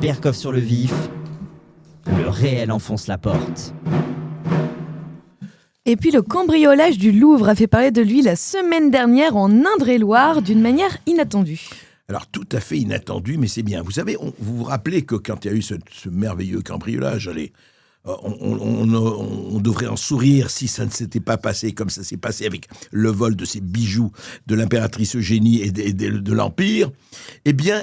Berkoff sur le vif. Le réel enfonce la porte. Et puis le cambriolage du Louvre a fait parler de lui la semaine dernière en Indre-et-Loire d'une manière inattendue. Alors, tout à fait inattendu, mais c'est bien. Vous savez, vous vous rappelez que quand il y a eu ce merveilleux cambriolage, on devrait en sourire si ça ne s'était pas passé comme ça s'est passé avec le vol de ces bijoux de l'impératrice Eugénie et de l'Empire. Eh bien,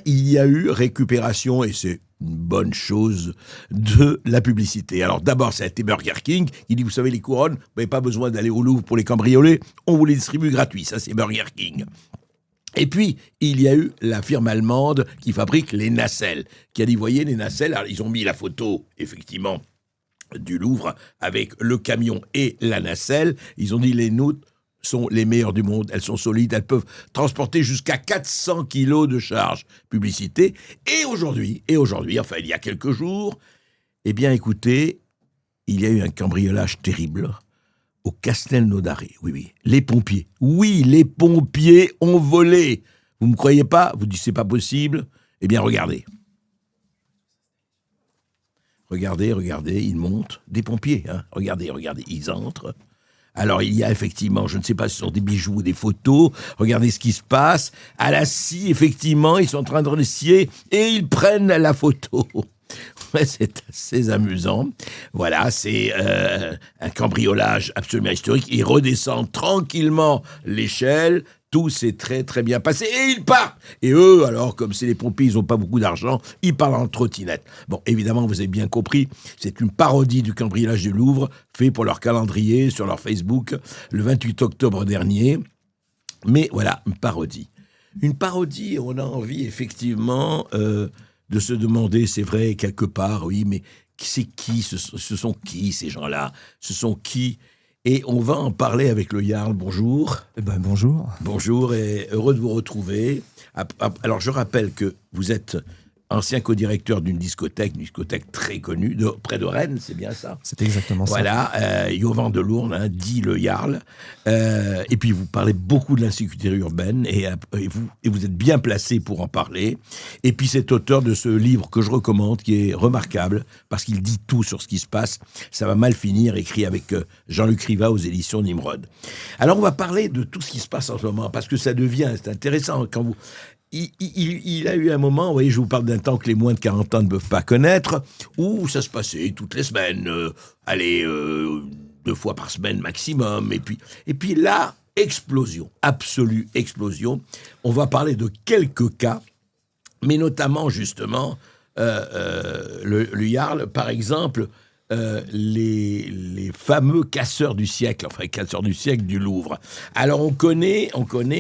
il y a eu récupération, et c'est une bonne chose, de la publicité. Alors d'abord, ça a été Burger King. Il dit, vous savez, les couronnes, vous n'avez pas besoin d'aller au Louvre pour les cambrioler, on vous les distribue gratuits. Ça, c'est Burger King. Et puis, il y a eu la firme allemande qui fabrique les nacelles, qui a dit, voyez, les nacelles, alors, ils ont mis la photo, effectivement, du Louvre, avec le camion et la nacelle. Ils ont dit, les nôtres sont les meilleures du monde, elles sont solides, elles peuvent transporter jusqu'à 400 kilos de charge publicité. Et aujourd'hui, enfin, il y a quelques jours, eh bien, écoutez, il y a eu un cambriolage terrible au Castelnaudary, oui. Les pompiers ont volé. Vous ne me croyez pas? Vous dites c'est pas possible? Eh bien, regardez. Regardez, ils montent. Des pompiers, hein. Regardez, ils entrent. Alors, il y a effectivement, je ne sais pas si ce sont des bijoux ou des photos. Regardez ce qui se passe. À la scie, effectivement, ils sont en train de scier et ils prennent la photo. Ouais, c'est assez amusant. Voilà, c'est un cambriolage absolument historique. Ils redescendent tranquillement l'échelle. Tout s'est très très bien passé et ils partent. Et eux, alors, comme c'est les pompiers, ils n'ont pas beaucoup d'argent, ils partent en trottinette. Bon, évidemment, vous avez bien compris, c'est une parodie du cambriolage du Louvre, fait pour leur calendrier, sur leur Facebook, le 28 octobre dernier. Mais voilà, une parodie. Une parodie, on a envie, effectivement, de se demander, c'est vrai, quelque part, oui, mais c'est qui, ce sont qui ces gens-là? Ce sont qui? Et on va en parler avec le Jarl. Bonjour. Bonjour. Bonjour et heureux de vous retrouver. Alors, je rappelle que vous êtes ancien co-directeur d'une discothèque très connue, près de Rennes, c'est bien ça? C'est exactement ça. Voilà, Jovan de Lournes, hein, dit le Jarl. Et puis, vous parlez beaucoup de l'insécurité urbaine et vous êtes bien placé pour en parler. Et puis, cet auteur de ce livre que je recommande, qui est remarquable, parce qu'il dit tout sur ce qui se passe. Ça va mal finir, écrit avec Jean-Luc Riva aux éditions Nimrod. Alors, on va parler de tout ce qui se passe en ce moment, parce que ça devient, c'est intéressant, quand vous... Il a eu un moment, vous voyez, je vous parle d'un temps que les moins de 40 ans ne peuvent pas connaître, où ça se passait toutes les semaines, 2 fois par semaine maximum, et puis là, explosion, absolue explosion. On va parler de quelques cas, mais notamment, justement, le Jarl, par exemple, les fameux casseurs du siècle, du Louvre. Alors on connaît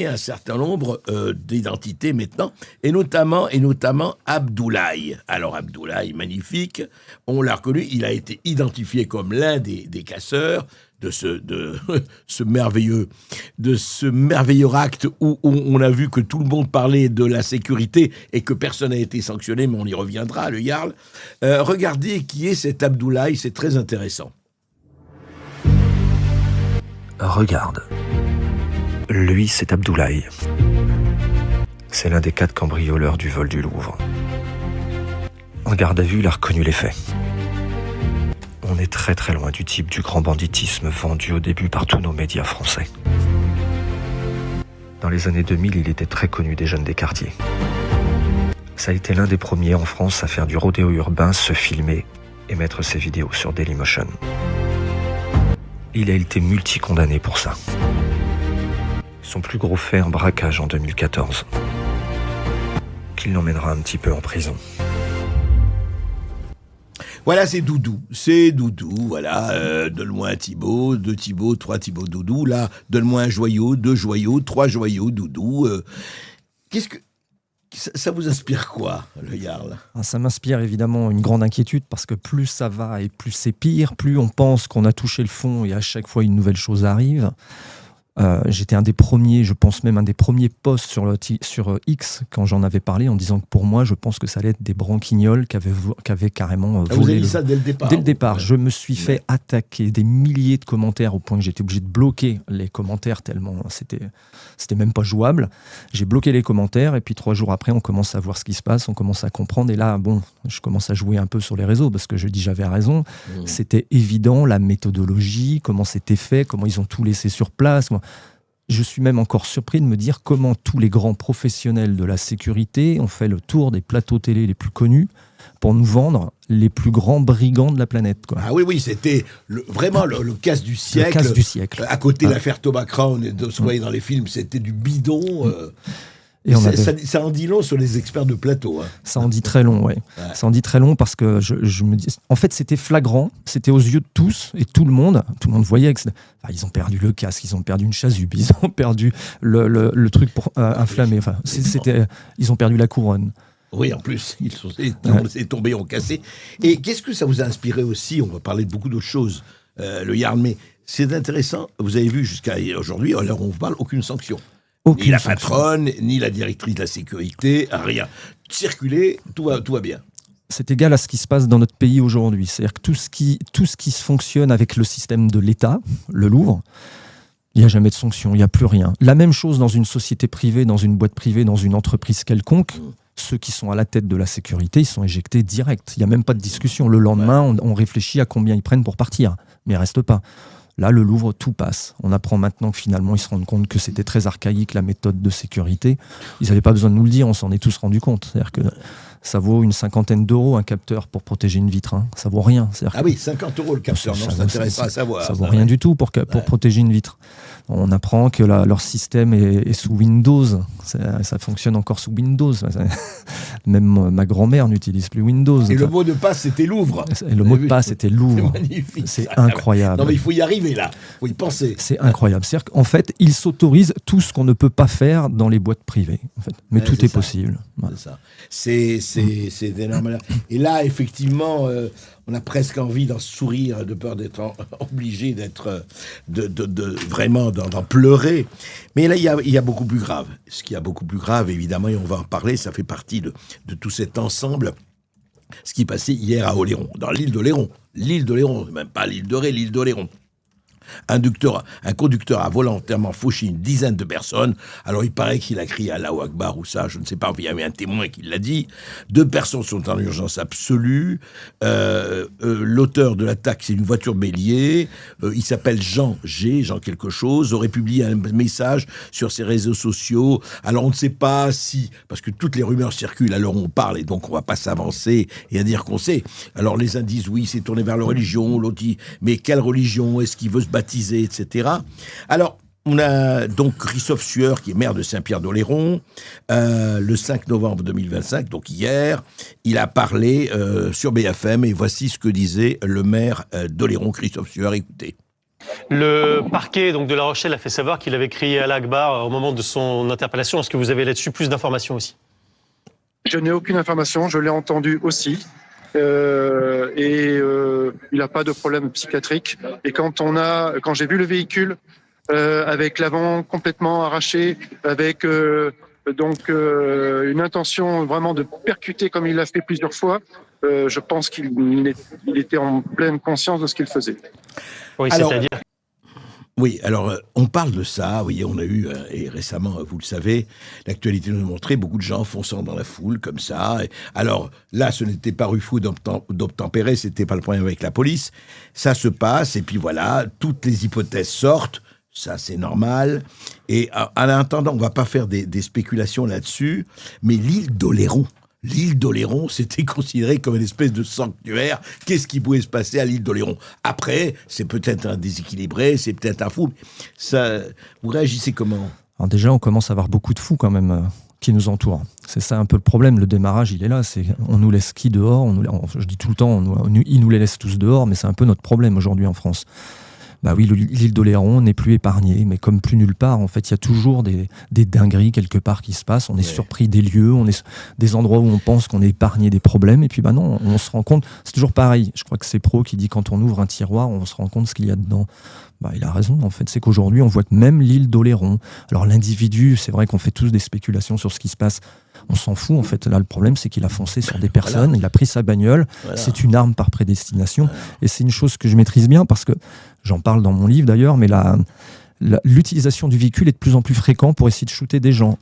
un certain nombre d'identités maintenant, et notamment Abdoulaye. Alors Abdoulaye, magnifique, on l'a reconnu, il a été identifié comme l'un des casseurs de ce merveilleux acte où on a vu que tout le monde parlait de la sécurité et que personne n'a été sanctionné, mais on y reviendra, le Jarl. Regardez qui est cet Abdoulaye, c'est très intéressant. Regarde. Lui, c'est Abdoulaye. C'est l'un des 4 cambrioleurs du vol du Louvre. En garde à vue, il a reconnu les faits. On est très très loin du type du grand banditisme vendu au début par tous nos médias français. Dans les années 2000, il était très connu des jeunes des quartiers. Ça a été l'un des premiers en France à faire du rodéo urbain, se filmer et mettre ses vidéos sur Dailymotion. Il a été multi-condamné pour ça. Son plus gros fait, un braquage en 2014, qui l'emmènera un petit peu en prison. Voilà, c'est Doudou, voilà, donne-moi un Thibaut, 2 Thibaut, 3 Thibaut Doudou, là, donne-moi un joyau, 2 joyaux, 3 joyaux Doudou. Qu'est-ce que... Ça vous inspire quoi, le Jarl? Ça m'inspire évidemment une grande inquiétude, parce que plus ça va et plus c'est pire, plus on pense qu'on a touché le fond et à chaque fois une nouvelle chose arrive. J'étais un des premiers, je pense même un des premiers posts sur X quand j'en avais parlé, en disant que pour moi, je pense que ça allait être des branquignols qui avaient carrément volé. Vous avez dit ça dès le départ. Dès le départ, je me suis fait attaquer des milliers de commentaires au point que j'étais obligé de bloquer les commentaires tellement c'était même pas jouable. J'ai bloqué les commentaires et puis 3 jours après, on commence à voir ce qui se passe, on commence à comprendre et là, bon, je commence à jouer un peu sur les réseaux parce que je dis j'avais raison. C'était évident, la méthodologie, comment c'était fait, comment ils ont tout laissé sur place. Je suis même encore surpris de me dire comment tous les grands professionnels de la sécurité ont fait le tour des plateaux télé les plus connus pour nous vendre les plus grands brigands de la planète, quoi. Ah oui, c'était vraiment le casse du siècle. Le casse du siècle. À côté de l'affaire Thomas Crown et de ce qu'on voyait dans les films, c'était du bidon. Et ça en dit long sur les experts de plateau. Hein. Ça en dit très long, ouais. Ça en dit très long parce que je me dis... En fait, c'était flagrant, c'était aux yeux de tous et tout le monde voyait que... ils ont perdu le casque, ils ont perdu une chasuble, ils ont perdu le truc pour inflammer. Enfin, ils ont perdu la couronne. Oui, en plus, c'est tombé, ils ont cassé. Et qu'est-ce que ça vous a inspiré aussi? On va parler de beaucoup d'autres choses, le Yarn, mais c'est intéressant. Vous avez vu jusqu'à aujourd'hui, à l'heure où on vous parle, aucune sanction. Ni la patronne, ni la directrice de la sécurité, rien. Circuler, tout va bien. C'est égal à ce qui se passe dans notre pays aujourd'hui. C'est-à-dire que tout ce qui se fonctionne avec le système de l'État, le Louvre, il n'y a jamais de sanction, il n'y a plus rien. La même chose dans une société privée, dans une boîte privée, dans une entreprise quelconque. Ceux qui sont à la tête de la sécurité, ils sont éjectés direct. Il n'y a même pas de discussion. Le lendemain, on réfléchit à combien ils prennent pour partir. Mais ils ne restent pas. Là, le Louvre, tout passe. On apprend maintenant que finalement, ils se rendent compte que c'était très archaïque, la méthode de sécurité. Ils n'avaient pas besoin de nous le dire, on s'en est tous rendu compte. C'est-à-dire que ça vaut une 50aine d'euros un capteur pour protéger une vitre. Hein. Ça vaut rien. Oui, 50 euros le capteur, non, ça intéresse pas à savoir. Ça vaut rien du tout pour protéger une vitre. On apprend que leur système est sous Windows. Ça fonctionne encore sous Windows. Même ma grand-mère n'utilise plus Windows. Et le mot de passe, c'était Louvre. Et le mot de passe, c'était Louvre. C'est magnifique. C'est incroyable. Non, mais il faut y arriver, là. Il faut y penser. C'est incroyable. C'est-à-dire qu'en fait, ils s'autorisent tout ce qu'on ne peut pas faire dans les boîtes privées. En fait. Mais tout est possible. C'est ça. C'est énorme. Et là, effectivement... on a presque envie d'en sourire, de peur d'être obligé d'être vraiment d'en pleurer. Mais là, il y a beaucoup plus grave. Ce qui est beaucoup plus grave, évidemment, et on va en parler, ça fait partie de tout cet ensemble. Ce qui passait hier à Oléron, dans l'île d'Oléron. L'île d'Oléron, même pas l'île de Ré, l'île d'Oléron. Un conducteur a volontairement fauché une dizaine de personnes. Alors, il paraît qu'il a crié Allahu Akbar ou ça, je ne sais pas, il y avait un témoin qui l'a dit. 2 personnes sont en urgence absolue. L'auteur de l'attaque, c'est une voiture bélier. Il s'appelle Jean quelque chose, aurait publié un message sur ses réseaux sociaux. Alors, on ne sait pas si, parce que toutes les rumeurs circulent, alors on parle, et donc on ne va pas s'avancer et à dire qu'on sait. Alors, les uns disent, oui, c'est tourné vers la religion, l'autre dit, mais quelle religion? Est-ce qu'il veut se baptiser, etc. Alors, on a donc Christophe Sueur, qui est maire de Saint-Pierre-d'Oléron, le 5 novembre 2025, donc hier, il a parlé sur BFM, et voici ce que disait le maire d'Oléron, Christophe Sueur. Écoutez. Le parquet donc, de La Rochelle a fait savoir qu'il avait crié Allah Akbar au moment de son interpellation. Est-ce que vous avez là-dessus plus d'informations aussi? Je n'ai aucune information, je l'ai entendu aussi. Il n'a pas de problème psychiatrique. Et quand j'ai vu le véhicule avec l'avant complètement arraché, avec une intention vraiment de percuter comme il l'a fait plusieurs fois, je pense qu'il était en pleine conscience de ce qu'il faisait. Oui, c'est-à-dire... Oui, alors on parle de ça, oui, on a eu, et récemment, vous le savez, l'actualité nous a montré beaucoup de gens fonçant dans la foule, comme ça. Alors là, ce n'était pas Ruffo d'obtempérer, c'était pas le problème avec la police. Ça se passe, et puis voilà, toutes les hypothèses sortent, ça c'est normal. Et en attendant, on va pas faire des spéculations là-dessus, mais l'île d'Oléron, c'était considéré comme une espèce de sanctuaire. Qu'est-ce qui pouvait se passer à l'île d'Oléron? Après, c'est peut-être un déséquilibré, c'est peut-être un fou. Ça, vous réagissez comment? Alors déjà, on commence à avoir beaucoup de fous quand même qui nous entourent. C'est ça un peu le problème. Le démarrage, il est là. On nous laisse qui dehors? Je dis tout le temps, ils nous les laissent tous dehors, mais c'est un peu notre problème aujourd'hui en France. Bah oui, l'île d'Oléron n'est plus épargnée, mais comme plus nulle part, en fait, il y a toujours des dingueries quelque part qui se passent. On est surpris des lieux, on est des endroits où on pense qu'on est épargné des problèmes, et puis bah non, on se rend compte, c'est toujours pareil. Je crois que c'est Pro qui dit quand on ouvre un tiroir, on se rend compte ce qu'il y a dedans. Bah, il a raison, en fait, c'est qu'aujourd'hui, on voit même l'île d'Oléron. Alors l'individu, c'est vrai qu'on fait tous des spéculations sur ce qui se passe. On s'en fout, en fait. Là, le problème, c'est qu'il a foncé sur des personnes, il a pris sa bagnole, c'est une arme par prédestination, et c'est une chose que je maîtrise bien, parce que j'en parle dans mon livre, d'ailleurs, mais l'utilisation du véhicule est de plus en plus fréquente pour essayer de shooter des gens.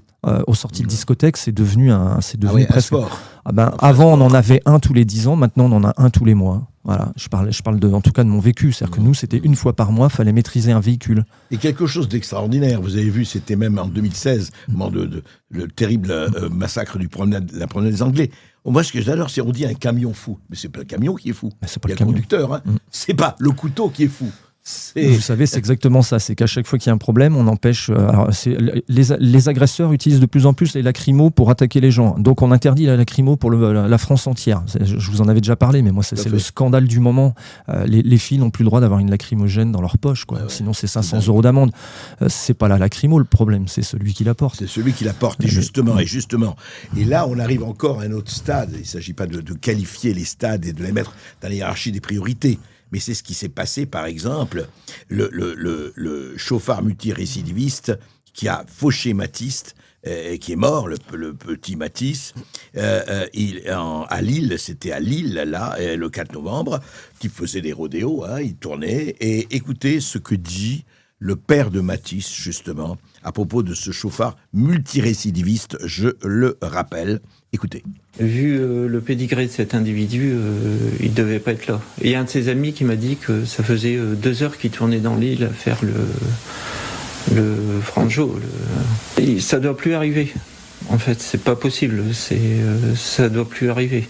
Aux sorties de discothèque, c'est devenu presque... un sport. Avant, on en avait un tous les 10 ans, maintenant, on en a un tous les mois. Voilà, je parle en tout cas de mon vécu. C'est-à-dire que nous, c'était une fois par mois, il fallait maîtriser un véhicule. Et quelque chose d'extraordinaire, vous avez vu, c'était même en 2016, le terrible massacre de la promenade des Anglais. Moi, ce que j'adore, c'est on dit un camion fou. Mais c'est pas le camion qui est fou. Mais c'est pas il y a le camion. Conducteur. Hein. C'est pas le couteau qui est fou. Vous savez, c'est exactement ça. C'est qu'à chaque fois qu'il y a un problème, on empêche. Les agresseurs utilisent de plus en plus les lacrymos pour attaquer les gens. Donc, on interdit la lacrymo pour la France entière. Je vous en avais déjà parlé, mais moi, c'est le scandale du moment. Les filles n'ont plus le droit d'avoir une lacrymogène dans leur poche, quoi. Sinon, c'est 500 € d'amende. C'est pas la lacrymo le problème, c'est celui qui la porte. C'est celui qui la porte. Et justement. Et là, on arrive encore à un autre stade. Il ne s'agit pas de qualifier les stades et de les mettre dans la hiérarchie des priorités. Mais c'est ce qui s'est passé, par exemple, le chauffard multirécidiviste qui a fauché Matisse, qui est mort, le petit Matisse, à Lille, c'était à Lille, là, le 4 novembre, qui faisait des rodéos, hein, il tournait, et écoutez ce que dit le père de Matisse, justement, à propos de ce chauffard multirécidiviste, je le rappelle. Écoutez. Vu le pédigré de cet individu, il ne devait pas être là. Et il y a un de ses amis qui m'a dit que ça faisait 2 heures qu'il tournait dans l'île à faire le franjo. Et ça ne doit plus arriver. En fait, c'est pas possible. Ça ne doit plus arriver.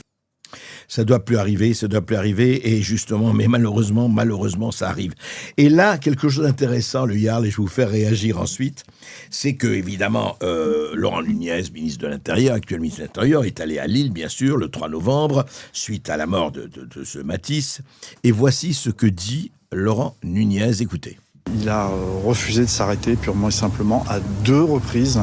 Ça doit plus arriver, et justement, mais malheureusement, ça arrive. Et là, quelque chose d'intéressant, le Yarl, et je vais vous faire réagir ensuite, c'est que, évidemment, Laurent Nunez, ministre de l'Intérieur, actuel ministre de l'Intérieur, est allé à Lille, bien sûr, le 3 novembre, suite à la mort de ce Matisse. Et voici ce que dit Laurent Nunez, écoutez. Il a refusé de s'arrêter purement et simplement à deux reprises,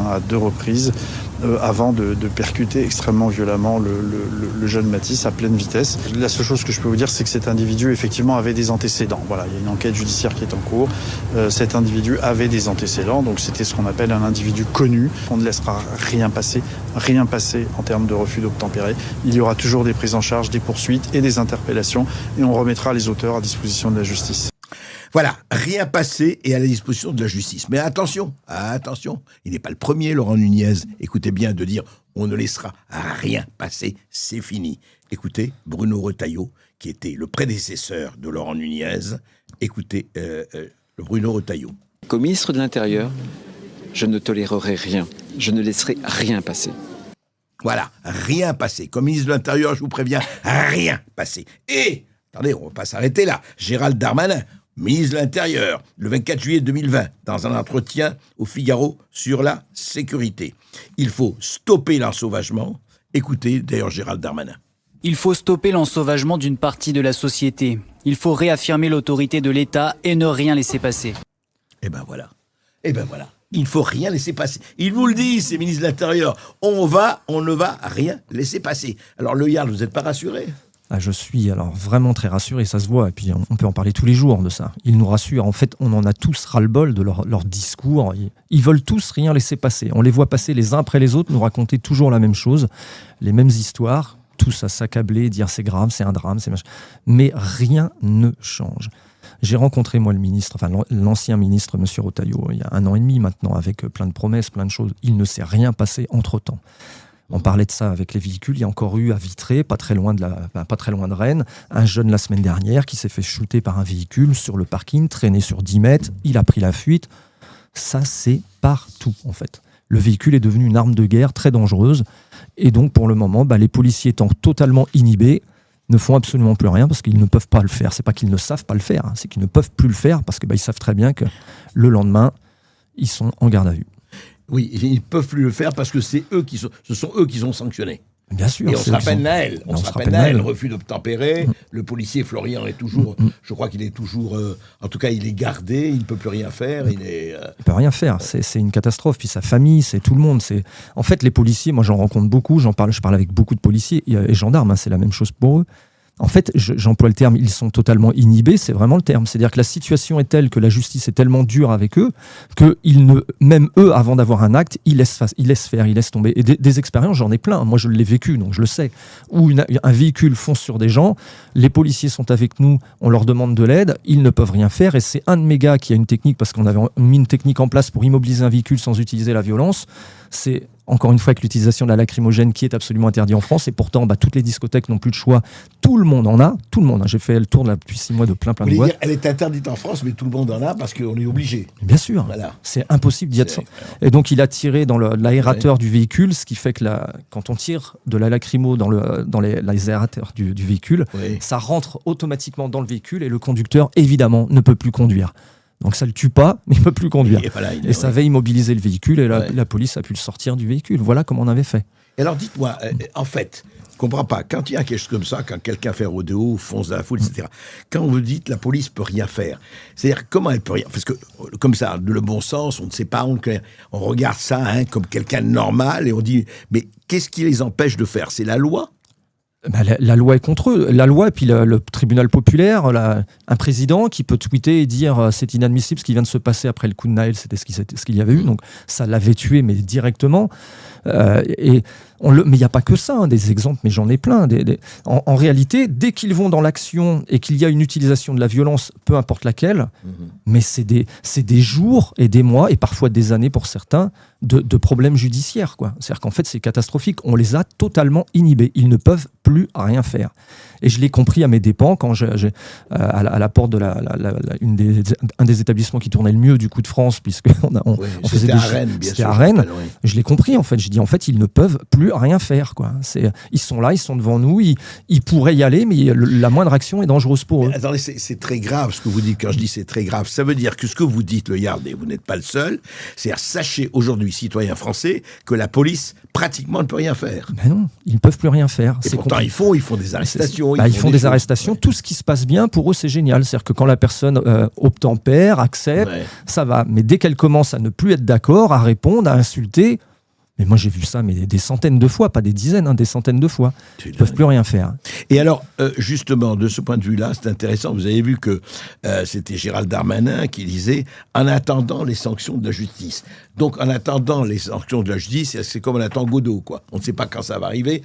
avant de percuter extrêmement violemment le jeune Matisse à pleine vitesse. La seule chose que je peux vous dire, c'est que cet individu, effectivement, avait des antécédents. Voilà, il y a une enquête judiciaire qui est en cours. Cet individu avait des antécédents, donc c'était ce qu'on appelle un individu connu. On ne laissera rien passer en termes de refus d'obtempérer. Il y aura toujours des prises en charge, des poursuites et des interpellations, et on remettra les auteurs à disposition de la justice. Voilà, rien passé et à la disposition de la justice. Mais attention, il n'est pas le premier, Laurent Nunez, écoutez bien, de dire on ne laissera rien passer, c'est fini. Écoutez, Bruno Retailleau, qui était le prédécesseur de Laurent Nunez, écoutez le Bruno Retailleau. Comme ministre de l'Intérieur, je ne tolérerai rien, je ne laisserai rien passer. Voilà, rien passer. Comme ministre de l'Intérieur, je vous préviens, rien passer. Et, attendez, on ne va pas s'arrêter là, Gérald Darmanin, ministre de l'Intérieur, le 24 juillet 2020, dans un entretien au Figaro sur la sécurité. Il faut stopper l'ensauvagement. Écoutez d'ailleurs Gérald Darmanin. Il faut stopper l'ensauvagement d'une partie de la société. Il faut réaffirmer l'autorité de l'État et ne rien laisser passer. Eh ben voilà. Il ne faut rien laisser passer. Il vous le dit, c'est ministre de l'Intérieur. On ne va rien laisser passer. Alors le Yarl, vous n'êtes pas rassuré ? Je suis alors vraiment très rassuré, ça se voit, et puis on peut en parler tous les jours de ça. Ils nous rassurent, en fait, on en a tous ras-le-bol de leur discours. Ils veulent tous rien laisser passer. On les voit passer les uns après les autres, nous raconter toujours la même chose, les mêmes histoires, tous à s'accabler, dire c'est grave, c'est un drame, c'est machin. Mais rien ne change. J'ai rencontré, moi, l'ancien ministre, M. Retailleau, il y a 1 an et demi maintenant, avec plein de promesses, plein de choses. Il ne s'est rien passé entre-temps. On parlait de ça avec les véhicules. Il y a encore eu à Vitré, pas très loin de Rennes, un jeune la semaine dernière qui s'est fait shooter par un véhicule sur le parking, traîné sur 10 mètres. Il a pris la fuite. Ça, c'est partout, en fait. Le véhicule est devenu une arme de guerre très dangereuse. Et donc, pour le moment, les policiers étant totalement inhibés, ne font absolument plus rien parce qu'ils ne peuvent pas le faire. C'est pas qu'ils ne savent pas le faire, c'est qu'ils ne peuvent plus le faire parce que ils savent très bien que le lendemain, ils sont en garde à vue. Oui, ils ne peuvent plus le faire parce que ce sont eux qui sont sanctionnés. Bien sûr. Et on se rappelle Naël. On se rappelle Naël, refus d'obtempérer. Le policier Florian est toujours, je crois qu'il est toujours, en tout cas, il est gardé, il ne peut plus rien faire. Il ne peut rien faire. C'est une catastrophe. Puis sa famille, c'est tout le monde. En fait, les policiers, moi j'en rencontre beaucoup, je parle avec beaucoup de policiers et gendarmes, hein, c'est la même chose pour eux. En fait, j'emploie le terme, ils sont totalement inhibés, c'est vraiment le terme. C'est-à-dire que la situation est telle, que la justice est tellement dure avec eux, que même eux, avant d'avoir un acte, ils laissent faire, ils laissent tomber. Et des expériences, j'en ai plein. Moi, je l'ai vécu, donc je le sais. Où un véhicule fonce sur des gens, les policiers sont avec nous, on leur demande de l'aide, ils ne peuvent rien faire. Et c'est un de mes gars qui a une technique, parce qu'on avait mis une technique en place pour immobiliser un véhicule sans utiliser la violence. C'est encore une fois avec l'utilisation de la lacrymogène qui est absolument interdit en France, et pourtant toutes les discothèques n'ont plus de choix, tout le monde en a, j'ai fait le tour depuis 6 mois de plein de boîtes. Elle est interdite en France, mais tout le monde en a parce qu'on est obligé. Bien sûr, voilà. C'est impossible d'y être sans. Et donc il a tiré dans l'aérateur du véhicule, ce qui fait que quand on tire de la lacrymo dans les aérateurs du véhicule, ça rentre automatiquement dans le véhicule et le conducteur évidemment ne peut plus conduire. Donc ça ne le tue pas, mais il ne peut plus conduire. Et ça va immobiliser le véhicule et la police a pu le sortir du véhicule. Voilà comment on avait fait. Et alors dites-moi, en fait, je ne comprends pas, quand il y a quelque chose comme ça, quand quelqu'un fait rodéo, fonce dans la foule, etc., quand vous dites la police ne peut rien faire, c'est-à-dire comment elle peut rien... Parce que comme ça, le bon sens, on ne sait pas, on regarde ça comme quelqu'un de normal et on dit, mais qu'est-ce qui les empêche de faire ? C'est la loi ? La loi est contre eux. La loi, et puis le tribunal populaire, un président qui peut tweeter et dire c'est inadmissible ce qui vient de se passer après le coup de Naël, c'était ce qu'il y avait eu. Donc ça l'avait tué, mais directement. Mais il n'y a pas que ça, des exemples, mais j'en ai plein. En réalité, dès qu'ils vont dans l'action et qu'il y a une utilisation de la violence, peu importe laquelle, mais c'est des jours et des mois, et parfois des années pour certains, de problèmes judiciaires, quoi. C'est-à-dire qu'en fait, c'est catastrophique. On les a totalement inhibés. Ils ne peuvent plus rien faire. Et je l'ai compris à mes dépens quand à la porte de un des établissements qui tournait le mieux du coup de France, puisque on faisait des... Rennes, c'était à Rennes. Je l'ai compris, en fait. Je dis, en fait, ils ne peuvent plus rien faire, quoi. Ils sont là, ils sont devant nous, ils pourraient y aller, mais la moindre action est dangereuse pour eux. Attendez, c'est très grave ce que vous dites. Quand je dis c'est très grave, ça veut dire que ce que vous dites, le Yard, et vous n'êtes pas le seul, c'est-à-dire sachez aujourd'hui, citoyens français, que la police pratiquement ne peut rien faire. Mais non, ils ne peuvent plus rien faire. Et pourtant, ils font des arrestations. Ils font des arrestations. Tout ce qui se passe bien, pour eux, c'est génial. C'est-à-dire que quand la personne obtempère, accepte, ça va. Mais dès qu'elle commence à ne plus être d'accord, à répondre, à insulter... Mais moi, j'ai vu ça des centaines de fois, pas des dizaines, des centaines de fois. Ils ne peuvent plus rien faire. Et alors, justement, de ce point de vue-là, c'est intéressant. Vous avez vu que c'était Gérald Darmanin qui disait « en attendant les sanctions de la justice ». Donc, en attendant les sanctions de la justice, c'est comme on attend Godot, quoi. On ne sait pas quand ça va arriver,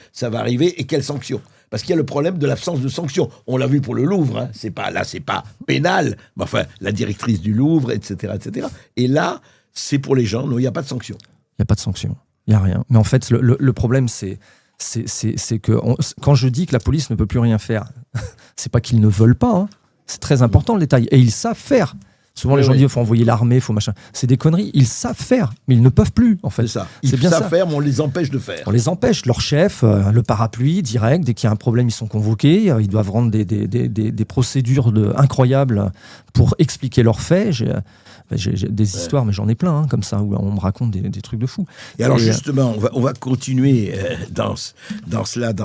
et quelles sanctions. Parce qu'il y a le problème de l'absence de sanctions. On l'a vu pour le Louvre, hein. C'est pas pénal, mais enfin, la directrice du Louvre, etc., etc. Et là, c'est pour les gens, non, il n'y a pas de sanctions. Il n'y a pas de sanctions. Il n'y a rien. Mais en fait, le problème, c'est que quand je dis que la police ne peut plus rien faire, c'est pas qu'ils ne veulent pas. Hein. C'est très important le détail. Et ils savent faire. Souvent, les gens disent qu'il faut envoyer l'armée, il faut machin. C'est des conneries. Ils savent faire, mais ils ne peuvent plus, en fait. C'est ça. Ils savent faire, mais on les empêche de faire. On les empêche. Leur chef, le parapluie, direct, dès qu'il y a un problème, ils sont convoqués. Ils doivent rendre des procédures incroyables pour expliquer leurs faits. J'ai des histoires, mais j'en ai plein, comme ça, où on me raconte des trucs de fou. Et alors, justement, on va continuer dans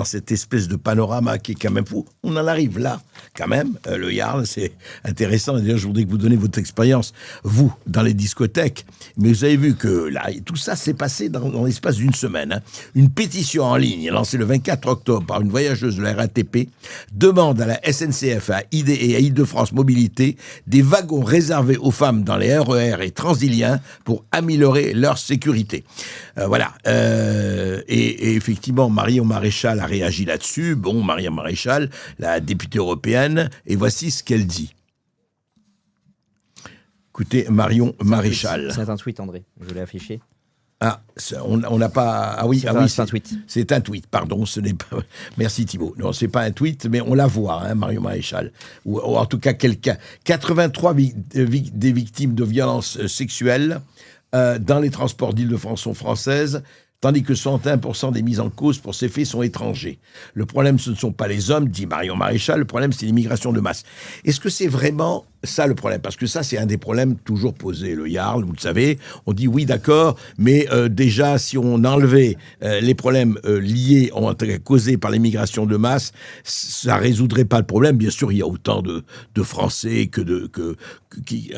cette espèce de panorama qui est quand même fou. On en arrive là, quand même. Le Yard, c'est intéressant. Et d'ailleurs, je voudrais que vous donniez votre expérience, vous, dans les discothèques. Mais vous avez vu que là, tout ça s'est passé dans l'espace d'une semaine. Hein. Une pétition en ligne, lancée le 24 octobre par une voyageuse de la RATP, demande à la SNCF et à Île-de-France Mobilité des wagons réservés aux femmes dans les RER et Transiliens pour améliorer leur sécurité. Voilà. Et effectivement, Marion Maréchal a réagi là-dessus. Bon, Marion Maréchal, la députée européenne, et voici ce qu'elle dit. Écoutez, Marion Maréchal. C'est un tweet, André. Je l'ai affiché. Ah, on n'a pas... Ah oui, c'est un tweet. C'est un tweet, pardon, ce n'est pas... Merci Thibault. Non, c'est pas un tweet, mais on la voit, hein, Marion Maréchal. Ou en tout cas, quelqu'un. 83 des victimes de violences sexuelles dans les transports d'Île-de-France sont françaises, tandis que 61% des mises en cause pour ces faits sont étrangers. Le problème, ce ne sont pas les hommes, dit Marion Maréchal, le problème, c'est l'immigration de masse. Est-ce que c'est vraiment ça le problème, parce que ça c'est un des problèmes toujours posés. Le Yarl, vous le savez, on dit oui d'accord, mais déjà si on enlevait les problèmes liés, causés par l'immigration de masse, ça résoudrait pas le problème. Bien sûr, il y a autant de Français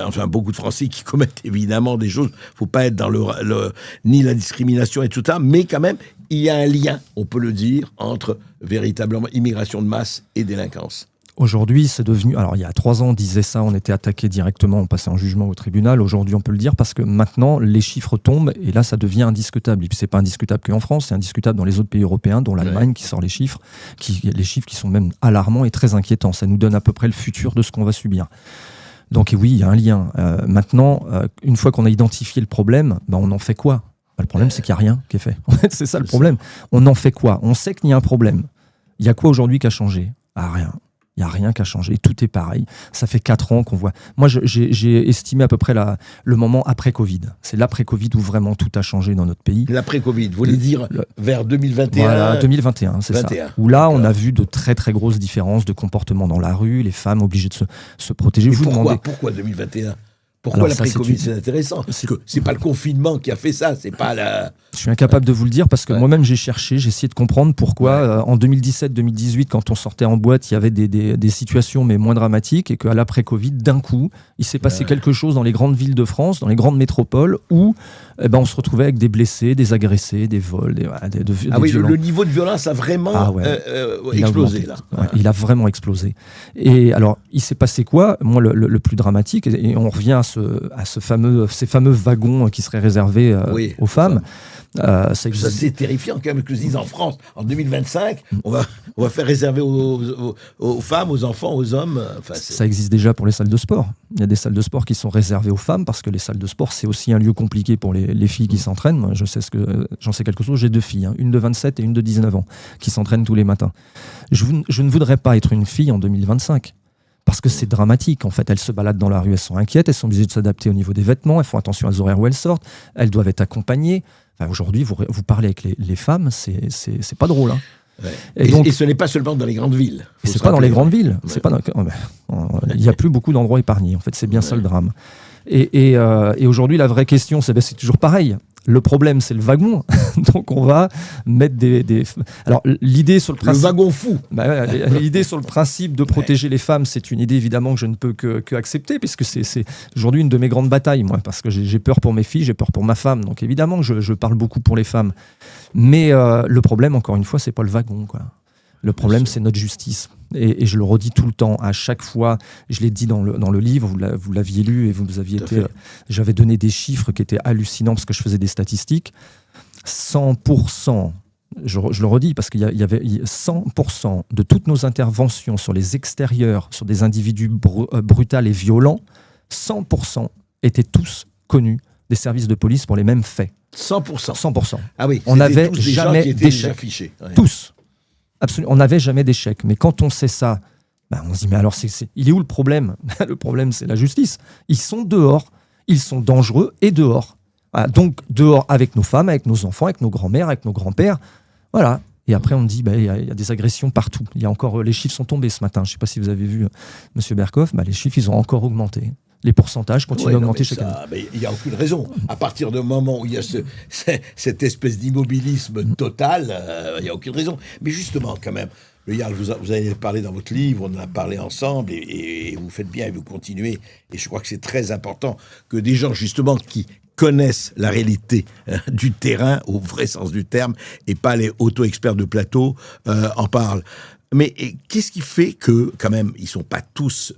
enfin beaucoup de Français qui commettent évidemment des choses. Faut pas être dans ni la discrimination et tout ça, mais quand même il y a un lien, on peut le dire, entre véritablement immigration de masse et délinquance. Aujourd'hui, c'est devenu... Alors, il y a 3 ans, on disait ça, on était attaqué directement, on passait en jugement au tribunal. Aujourd'hui, on peut le dire parce que maintenant, les chiffres tombent et là, ça devient indiscutable. Et puis, c'est pas indiscutable qu'en France, c'est indiscutable dans les autres pays européens, dont l'Allemagne qui sort les chiffres qui sont même alarmants et très inquiétants. Ça nous donne à peu près le futur de ce qu'on va subir. Donc, oui, il y a un lien. Maintenant, une fois qu'on a identifié le problème, on en fait quoi ? Le problème, c'est qu'il n'y a rien qui est fait. En fait, c'est ça le problème. On en fait quoi ? On sait qu'il y a un problème. Il y a quoi aujourd'hui qui a changé ? Rien. Il n'y a rien qui a changé, tout est pareil. Ça fait 4 ans qu'on voit... Moi, j'ai estimé à peu près le moment après-Covid. C'est l'après-Covid où vraiment tout a changé dans notre pays. L'après-Covid, vous voulez dire vers 2021 ? Voilà, 2021, c'est 21. Ça. Où là, on a vu de très très grosses différences de comportement dans la rue, les femmes obligées de se protéger. Pourquoi 2021 ? Pourquoi l'après-Covid, c'est intéressant ? Parce que c'est pas le confinement qui a fait ça, c'est pas la... Je suis incapable de vous le dire parce que moi-même j'ai cherché, j'ai essayé de comprendre pourquoi en 2017-2018, quand on sortait en boîte, il y avait des situations mais moins dramatiques et qu'à l'après-Covid, d'un coup, il s'est passé quelque chose dans les grandes villes de France, dans les grandes métropoles où on se retrouvait avec des blessés, des agressés, des vols, des le niveau de violence a vraiment explosé là. Il a vraiment explosé. Et alors, il s'est passé quoi ? Moi, le plus dramatique, et on revient à ces fameux wagons qui seraient réservés aux femmes. Ça c'est terrifiant quand même que je dise en France, en 2025, on va faire réserver aux femmes, aux enfants, aux hommes. Ça existe déjà pour les salles de sport. Il y a des salles de sport qui sont réservées aux femmes parce que les salles de sport, c'est aussi un lieu compliqué pour les filles qui s'entraînent. Moi, j'en sais quelque chose. J'ai 2 filles, une de 27 et une de 19 ans, qui s'entraînent tous les matins. Je ne voudrais pas être une fille en 2025. Parce que c'est dramatique, en fait. Elles se baladent dans la rue, elles sont inquiètes, elles sont obligées de s'adapter au niveau des vêtements, elles font attention aux horaires où elles sortent, elles doivent être accompagnées. Aujourd'hui, vous parlez avec les femmes, c'est pas drôle. Hein. Ouais. Et ce n'est pas seulement dans les grandes villes. C'est pas dans les grandes villes. C'est pas il n'y a plus beaucoup d'endroits épargnés. En fait, c'est bien ça le drame. Et aujourd'hui, la vraie question, c'est toujours pareil. Le problème, c'est le wagon. Donc, on va mettre Alors, l'idée sur le principe... Le wagon fou. L'idée sur le principe de protéger les femmes, c'est une idée, évidemment, que je ne peux que accepter, puisque c'est aujourd'hui une de mes grandes batailles, moi, parce que j'ai peur pour mes filles, j'ai peur pour ma femme. Donc, évidemment, que je parle beaucoup pour les femmes. Mais le problème, encore une fois, c'est pas le wagon, quoi. Le problème, c'est notre justice. Et je le redis tout le temps, à chaque fois, je l'ai dit dans le livre, vous l'aviez lu et vous aviez j'avais donné des chiffres qui étaient hallucinants parce que je faisais des statistiques. 100%, je le redis parce qu'il y avait 100% de toutes nos interventions sur les extérieurs, sur des individus brutals et violents, 100% étaient tous connus des services de police pour les mêmes faits. 100%. 100%. Ah oui, on n'avait jamais d'échec. Tous. Absolument, on n'avait jamais d'échec. Mais quand on sait ça, on se dit, mais alors, il est où le problème ? Le problème, c'est la justice. Ils sont dehors, ils sont dangereux et dehors. Voilà, donc, dehors avec nos femmes, avec nos enfants, avec nos grands-mères, avec nos grands-pères. Voilà. Et après, on dit, il y a des agressions partout. Il y a encore, les chiffres sont tombés ce matin. Je ne sais pas si vous avez vu M. Berkoff, les chiffres, ils ont encore augmenté. Les pourcentages continuent à augmenter chaque année. Il n'y a aucune raison. À partir du moment où il y a cette espèce d'immobilisme total, il n'y a aucune raison. Mais justement, quand même, le Yarl, vous avez parlé dans votre livre, on en a parlé ensemble, et vous faites bien et vous continuez. Et je crois que c'est très important que des gens, justement, qui connaissent la réalité du terrain, au vrai sens du terme, et pas les auto-experts de plateau, en parlent. Mais qu'est-ce qui fait que, quand même, ils ne sont pas tous,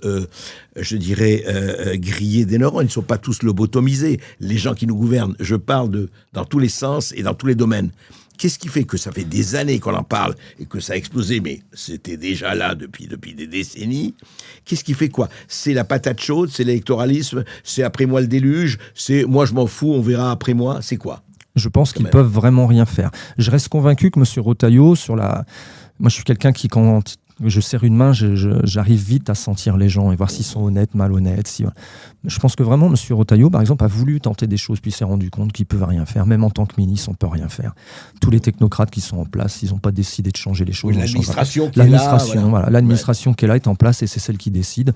grillés des neurones, ils ne sont pas tous lobotomisés, les gens qui nous gouvernent. Je parle dans tous les sens et dans tous les domaines. Qu'est-ce qui fait que ça fait des années qu'on en parle et que ça a explosé, mais c'était déjà là depuis des décennies? Qu'est-ce qui fait quoi? C'est la patate chaude, c'est l'électoralisme, c'est après moi le déluge, c'est moi je m'en fous, on verra après moi, c'est quoi? Je pense qu'ils peuvent vraiment rien faire. Je reste convaincu que M. Retailleau, moi, je suis quelqu'un qui, quand je serre une main, j'arrive vite à sentir les gens et voir s'ils sont honnêtes, malhonnêtes. Je pense que vraiment, M. Retailleau, par exemple, a voulu tenter des choses, puis s'est rendu compte qu'il ne peut rien faire. Même en tant que ministre, on ne peut rien faire. Tous les technocrates qui sont en place, ils n'ont pas décidé de changer les choses. Oui, l'administration qui est là est en place et c'est celle qui décide.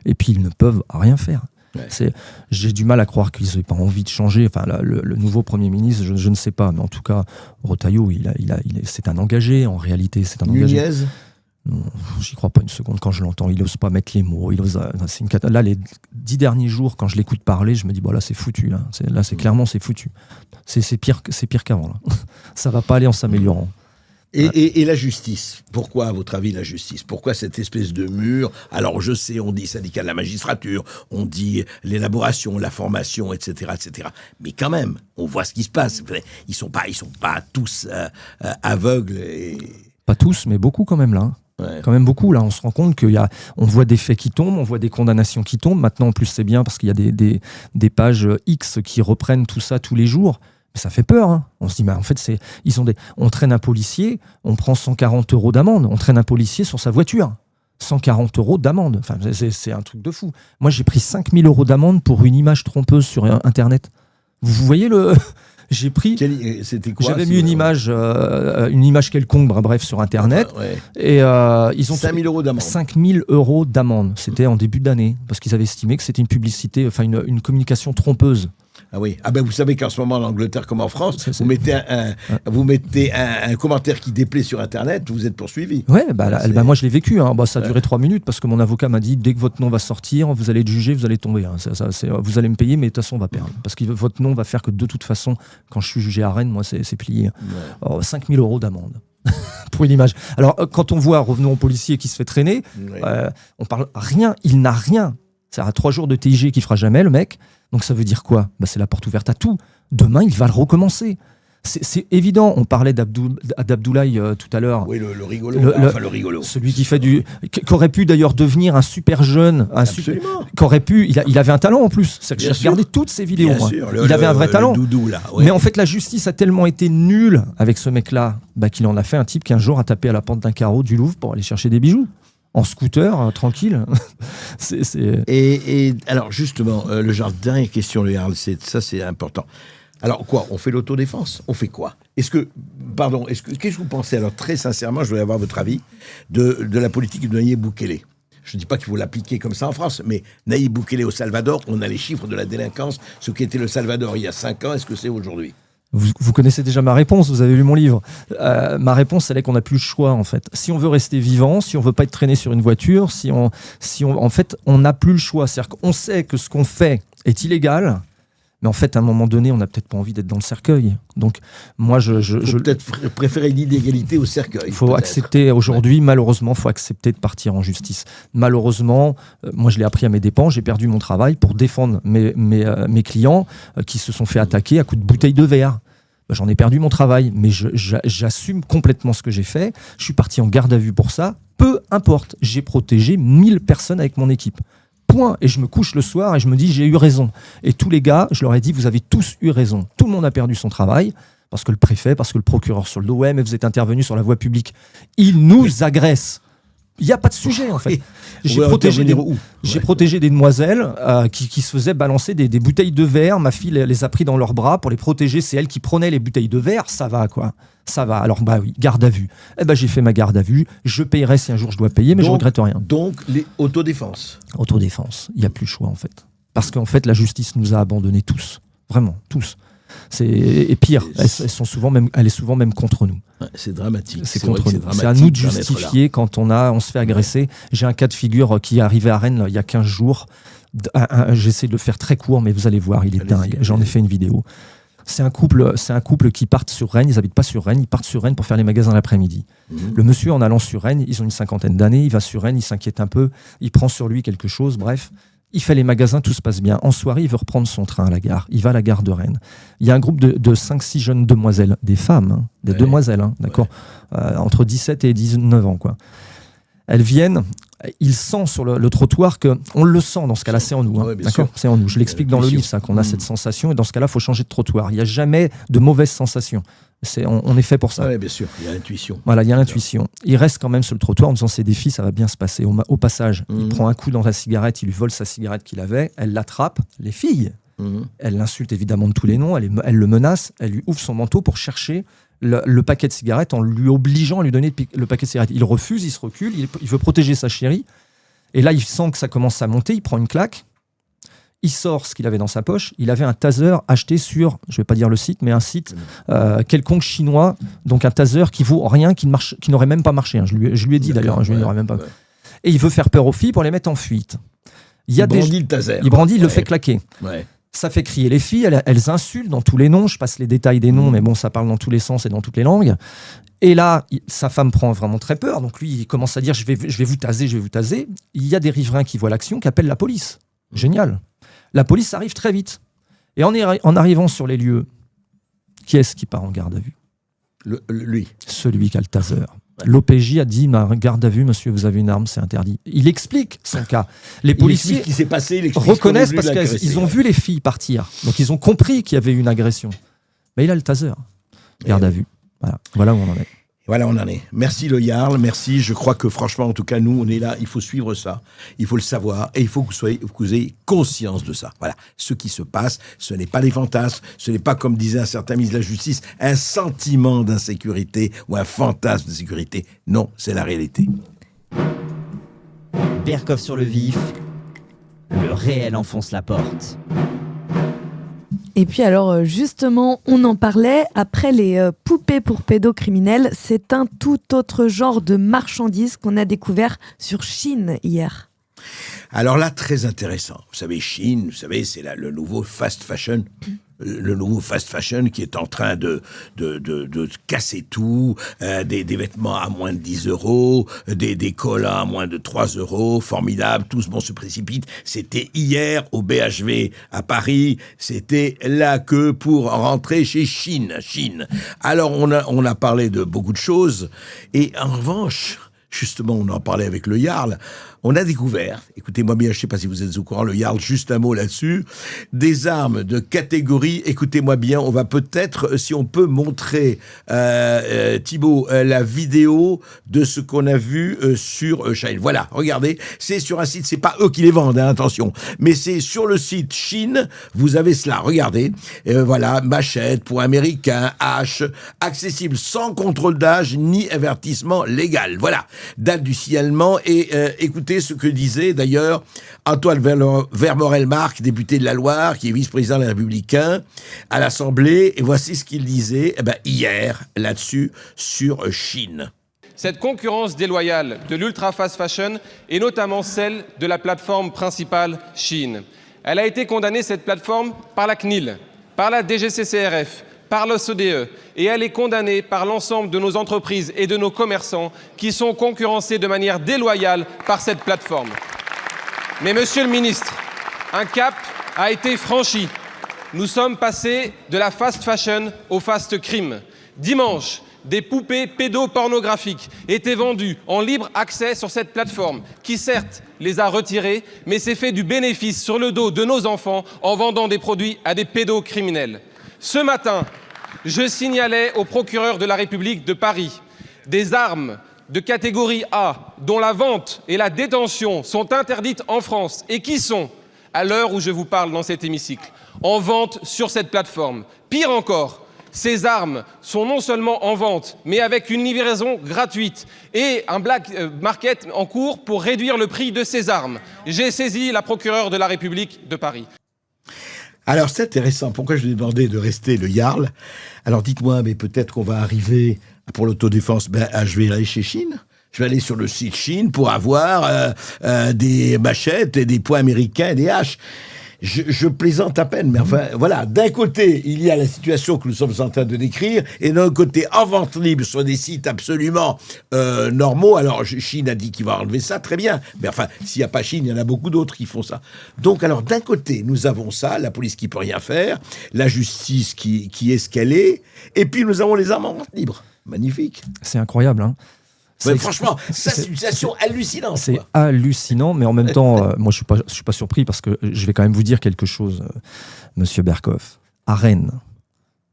Et puis, ils ne peuvent rien faire. Ouais. J'ai du mal à croire qu'ils n'aient pas envie de changer. Enfin, le nouveau Premier ministre, je ne sais pas, mais en tout cas, Retailleau, c'est un engagé. En réalité, c'est un engagé. Nunez ? Non, j'y crois pas une seconde quand je l'entends. Il n'ose pas mettre les mots. Là, les 10 derniers jours, quand je l'écoute parler, je me dis là, c'est foutu. Clairement, c'est foutu. C'est pire qu'avant. Là. Ça va pas aller en s'améliorant. Et la justice, pourquoi, à votre avis, la justice ? Pourquoi cette espèce de mur ? Alors, je sais, on dit syndicat de la magistrature, on dit l'élaboration, la formation, etc., etc. Mais quand même, on voit ce qui se passe. Ils sont pas tous aveugles. Pas tous, mais beaucoup quand même, là. Ouais. Quand même beaucoup, là. On se rend compte on voit des faits qui tombent, on voit des condamnations qui tombent. Maintenant, en plus, c'est bien parce qu'il y a des pages X qui reprennent tout ça tous les jours. Ça fait peur, hein. On se dit, en fait, on traîne un policier, on prend 140 € d'amende. On traîne un policier sur sa voiture. 140 € d'amende. Enfin, c'est un truc de fou. Moi, j'ai pris 5 000 € d'amende pour une image trompeuse sur Internet. Vous voyez j'ai pris. C'était quoi ? J'avais mis une image quelconque, bref, sur Internet. Ouais. Et ils ont 5 000 € d'amende. 5 000 € d'amende. C'était en début d'année. Parce qu'ils avaient estimé que c'était une publicité, enfin, une communication trompeuse. Ah oui. Ah ben vous savez qu'en ce moment, en Angleterre comme en France, vous mettez un commentaire qui déplaît sur Internet, vous êtes poursuivi. Ouais, moi je l'ai vécu. Hein. Ça a duré 3 minutes parce que mon avocat m'a dit dès que votre nom va sortir, vous allez être jugé, vous allez tomber. Hein. Vous allez me payer, mais de toute façon on va perdre. Parce que votre nom va faire que de toute façon, quand je suis jugé à Rennes, moi c'est plié. Ouais. Alors, 5 000 € d'amende. Pour une image. Alors quand on voit, revenons au policier qui se fait traîner, on parle rien, il n'a rien. C'est à 3 jours de TIG qu'il fera jamais, le mec. Donc ça veut dire quoi ? C'est la porte ouverte à tout. Demain, il va le recommencer. C'est évident. On parlait d'Abdoulaye tout à l'heure. Oui, le rigolo. Le rigolo. Celui qui aurait pu d'ailleurs devenir un super jeune. Il avait un talent en plus. J'ai regardé toutes ses vidéos. Il avait un vrai talent. Doudou, là, ouais. Mais en fait, la justice a tellement été nulle avec ce mec-là qu'il en a fait un type qui un jour a tapé à la porte d'un carreau du Louvre pour aller chercher des bijoux. En scooter, tranquille. Et alors, justement, le genre de dernière question, ça c'est important. Alors quoi, on fait l'autodéfense ? On fait quoi ? Qu'est-ce que vous pensez, alors très sincèrement, je voudrais avoir votre avis, de la politique de Nayib Bukele ? Je ne dis pas qu'il faut l'appliquer comme ça en France, mais Nayib Bukele au Salvador, on a les chiffres de la délinquance, ce qui était le Salvador il y a 5 ans, est-ce que c'est aujourd'hui ? Vous connaissez déjà ma réponse, vous avez lu mon livre. Ma réponse, elle est qu'on n'a plus le choix, en fait. Si on veut rester vivant, si on veut pas être traîné sur une voiture, en fait, on n'a plus le choix. C'est-à-dire qu'on sait que ce qu'on fait est illégal, mais en fait, à un moment donné, on n'a peut-être pas envie d'être dans le cercueil. Donc, moi, je peut-être préférer l'illégalité au cercueil. Il faut accepter, aujourd'hui, malheureusement, il faut accepter de partir en justice. Malheureusement, moi, je l'ai appris à mes dépens, j'ai perdu mon travail pour défendre mes clients qui se sont fait attaquer à coups de bouteilles de verre. J'en ai perdu mon travail, mais j'assume complètement ce que j'ai fait. Je suis parti en garde à vue pour ça. Peu importe, j'ai protégé 1000 personnes avec mon équipe. Point. Et je me couche le soir et je me dis j'ai eu raison. Et tous les gars, je leur ai dit vous avez tous eu raison. Tout le monde a perdu son travail parce que le préfet, parce que le procureur sur le dos, mais vous êtes intervenu sur la voie publique. Ils nous agressent. Il n'y a pas de sujet, en fait. J'ai protégé des demoiselles qui se faisaient balancer des bouteilles de verre. Ma fille les a pris dans leurs bras pour les protéger. C'est elle qui prenait les bouteilles de verre. Ça va, quoi. Ça va. Alors, oui, garde à vue. J'ai fait ma garde à vue. Je payerai si un jour je dois payer, mais je ne regrette rien. Donc, les autodéfenses. Autodéfense. Il n'y a plus le choix, en fait. Parce qu'en fait, la justice nous a abandonnés tous. Vraiment, tous. Et pire, elle est souvent même contre nous. C'est dramatique. C'est contre nous. C'est à nous de justifier quand on se fait agresser. J'ai un cas de figure qui est arrivé à Rennes il y a 15 jours. J'essaie de le faire très court, mais vous allez voir, il est dingue. J'en ai fait une vidéo. C'est un couple qui partent sur Rennes. Ils n'habitent pas sur Rennes. Ils partent sur Rennes pour faire les magasins l'après-midi. Le monsieur, en allant sur Rennes, ils ont une 50aine d'années. Il va sur Rennes, il s'inquiète un peu. Il prend sur lui quelque chose. Bref. Il fait les magasins, tout se passe bien. En soirée, il veut reprendre son train à la gare. Il va à la gare de Rennes. Il y a un groupe de 5-6 jeunes demoiselles, des femmes, des demoiselles, d'accord, entre 17 et 19 ans, quoi. elles viennent, il sent sur le trottoir qu'on le sent dans ce cas-là, c'est en nous. Hein, ouais, bien d'accord, sûr. c'est en nous. Je l'explique dans le livre, ça, qu'on a cette sensation, et dans ce cas-là, il faut changer de trottoir. Il n'y a jamais de mauvaise sensation. On est fait pour ça. Oui, bien sûr, il y a l'intuition. Voilà, il y a l'intuition. Il reste quand même sur le trottoir en disant c'est des filles, ça va bien se passer. Au passage, il prend un coup dans la cigarette, il lui vole sa cigarette qu'il avait, elle l'attrape, les filles. Elle l'insulte évidemment de tous les noms, elle le menace, elle lui ouvre son manteau pour chercher le paquet de cigarettes en lui obligeant à lui donner le paquet de cigarettes. Il refuse, il se recule, il veut protéger sa chérie. Et là, il sent que ça commence à monter, il prend une claque, il sort ce qu'il avait dans sa poche. Il avait un taser acheté sur, je ne vais pas dire le site, mais un site quelconque chinois, donc un taser qui vaut rien, qui n'aurait même pas marché. Hein. Je lui ai dit d'ailleurs, je lui aurais même pas. Et il veut faire peur aux filles pour les mettre en fuite. Il brandit le taser. Il brandit, il le fait claquer. Ouais. Ça fait crier les filles, elles insultent dans tous les noms. Je passe les détails des noms, mais bon, ça parle dans tous les sens et dans toutes les langues. Et là, sa femme prend vraiment très peur. Donc lui, il commence à dire je vais vous taser, je vais vous taser. Il y a des riverains qui voient l'action, qui appellent la police. Génial. La police arrive très vite. Et en arrivant sur les lieux, qui est-ce qui part en garde à vue ? Lui. Celui qui a le taser. L'OPJ a dit garde à vue, monsieur, vous avez une arme, c'est interdit. Il explique son cas. Les policiers qui s'est passé, reconnaissent parce qu'ils ont vu les filles partir. Donc ils ont compris qu'il y avait une agression. Mais il a le taser. Garde à vue. Voilà où on en est. Voilà, on en est. Merci le Jarl, merci. Je crois que franchement, en tout cas, nous, on est là. Il faut suivre ça. Il faut le savoir. Et il faut que vous ayez conscience de ça. Voilà. Ce qui se passe, ce n'est pas des fantasmes. Ce n'est pas, comme disait un certain ministre de la Justice, un sentiment d'insécurité ou un fantasme de sécurité. Non, c'est la réalité. Berkoff sur le vif. Le réel enfonce la porte. Et puis alors justement, on en parlait, après les poupées pour pédocriminels, c'est un tout autre genre de marchandise qu'on a découvert sur Shein hier. Alors là, très intéressant. Vous savez, Shein, c'est le nouveau fast fashion. Le nouveau fast fashion qui est en train de casser tout, des vêtements à moins de 10 €, des collants à moins de 3 €, formidable, tout ce monde se précipite. C'était hier au BHV à Paris, c'était la queue pour rentrer chez Shein. Alors on a parlé de beaucoup de choses, et en revanche, justement on en parlait avec le Jarl, on a découvert, écoutez-moi bien, je ne sais pas si vous êtes au courant, le Jarl, juste un mot là-dessus, des armes de catégorie, écoutez-moi bien, on va peut-être, si on peut montrer, Thibaut, la vidéo de ce qu'on a vu sur Shein. Voilà, regardez, c'est sur un site, c'est pas eux qui les vendent, hein, attention, mais c'est sur le site Shein, vous avez cela, regardez, voilà, machette pour américain, hache, accessible sans contrôle d'âge ni avertissement légal, voilà, date du signalement, et écoutez ce que disait d'ailleurs Antoine Vermorel-Marc, député de la Loire, qui est vice-président des Républicains à l'Assemblée, et voici ce qu'il disait hier là-dessus sur Shein. Cette concurrence déloyale de l'ultra fast fashion est notamment celle de la plateforme principale Shein. Elle a été condamnée, cette plateforme, par la CNIL, par la DGCCRF, par l'OCDE, et elle est condamnée par l'ensemble de nos entreprises et de nos commerçants qui sont concurrencés de manière déloyale par cette plateforme. Mais monsieur le ministre, un cap a été franchi. Nous sommes passés de la fast fashion au fast crime. Dimanche, des poupées pédopornographiques étaient vendues en libre accès sur cette plateforme, qui certes les a retirées, mais s'est fait du bénéfice sur le dos de nos enfants en vendant des produits à des pédocriminels. Ce matin, je signalais au procureur de la République de Paris des armes de catégorie A dont la vente et la détention sont interdites en France et qui sont, à l'heure où je vous parle dans cet hémicycle, en vente sur cette plateforme. Pire encore, ces armes sont non seulement en vente, mais avec une livraison gratuite et un black market en cours pour réduire le prix de ces armes. J'ai saisi la procureure de la République de Paris. Alors, c'est intéressant. Pourquoi je lui ai demandé de rester le Jarl ? Alors, dites-moi, mais peut-être qu'on va arriver pour l'autodéfense. Je vais aller chez Shein. Je vais aller sur le site Shein pour avoir des machettes et des poings américains et des haches. Je plaisante à peine, mais enfin, voilà. D'un côté, il y a la situation que nous sommes en train de décrire, et d'un côté, en vente libre sur des sites absolument normaux. Alors, Shein a dit qu'il va enlever ça, très bien. Mais enfin, s'il n'y a pas Shein, il y en a beaucoup d'autres qui font ça. Donc, alors, d'un côté, nous avons ça, la police qui peut rien faire, la justice qui est ce qu'elle est, et puis nous avons les armes en vente libre. Magnifique. C'est incroyable, hein. Franchement, ça c'est une situation hallucinante. C'est hallucinant, mais en même temps, moi je suis pas surpris parce que je vais quand même vous dire quelque chose, Monsieur Berkoff. À Rennes,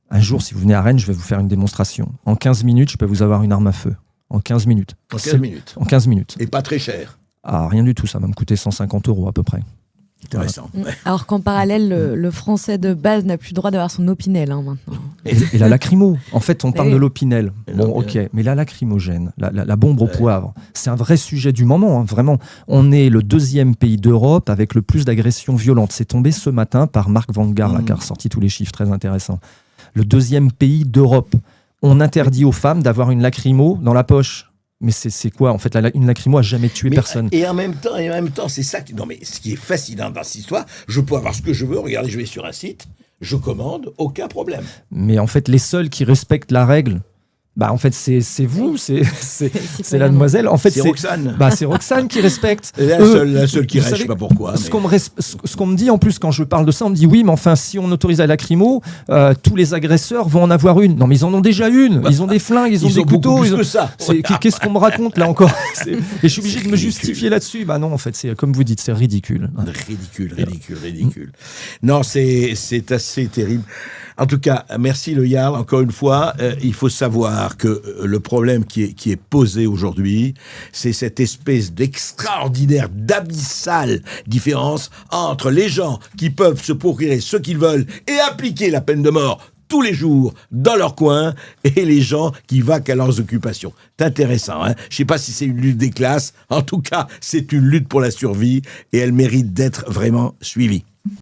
un jour, si vous venez à Rennes, je vais vous faire une démonstration. En 15 minutes, je peux vous avoir une arme à feu. En 15 minutes. En 15 minutes. En 15 minutes. Et pas très cher. Ah, rien du tout, ça va me coûter 150 € à peu près. Intéressant. Voilà. Alors qu'en parallèle, le français de base n'a plus le droit d'avoir son opinel maintenant. Et la lacrymo. En fait, on parle de l'opinel. Bon, ok, mais la lacrymogène, la bombe au poivre, c'est un vrai sujet du moment, hein, vraiment. On est le 2e pays d'Europe avec le plus d'agressions violentes. C'est tombé ce matin par Marc Vanguard, là, qui a ressorti tous les chiffres très intéressants. Le 2e pays d'Europe. On interdit aux femmes d'avoir une lacrymo dans la poche. Mais c'est quoi en fait, une lacrymo a jamais tué personne. Et en même temps, c'est ça qui... Non mais ce qui est fascinant dans cette histoire, je peux avoir ce que je veux, regardez, je vais sur un site, je commande, aucun problème. Mais en fait, les seuls qui respectent la règle, bah en fait c'est vous, c'est la demoiselle. En fait c'est Roxane. Bah c'est Roxane qui respecte. Et la seule qui reste, je sais pas pourquoi. Ce qu'on me dit en plus quand je parle de ça, on me dit oui, mais enfin si on autorise la lacrymo, tous les agresseurs vont en avoir une. Non mais ils en ont déjà une. Ils ont des flingues, ils ont des couteaux. Plus que ça. Qu'est-ce qu'on me raconte là encore? Et je suis obligé de me justifier là-dessus. Bah non, en fait c'est comme vous dites, c'est ridicule. Ridicule. Non, c'est assez terrible. En tout cas, merci le Jarl. Encore une fois, il faut savoir que le problème qui est posé aujourd'hui, c'est cette espèce d'extraordinaire, d'abyssale différence entre les gens qui peuvent se procurer ce qu'ils veulent et appliquer la peine de mort tous les jours dans leur coin et les gens qui vaquent à leurs occupations. C'est intéressant, hein? Je ne sais pas si c'est une lutte des classes. En tout cas, c'est une lutte pour la survie et elle mérite d'être vraiment suivie.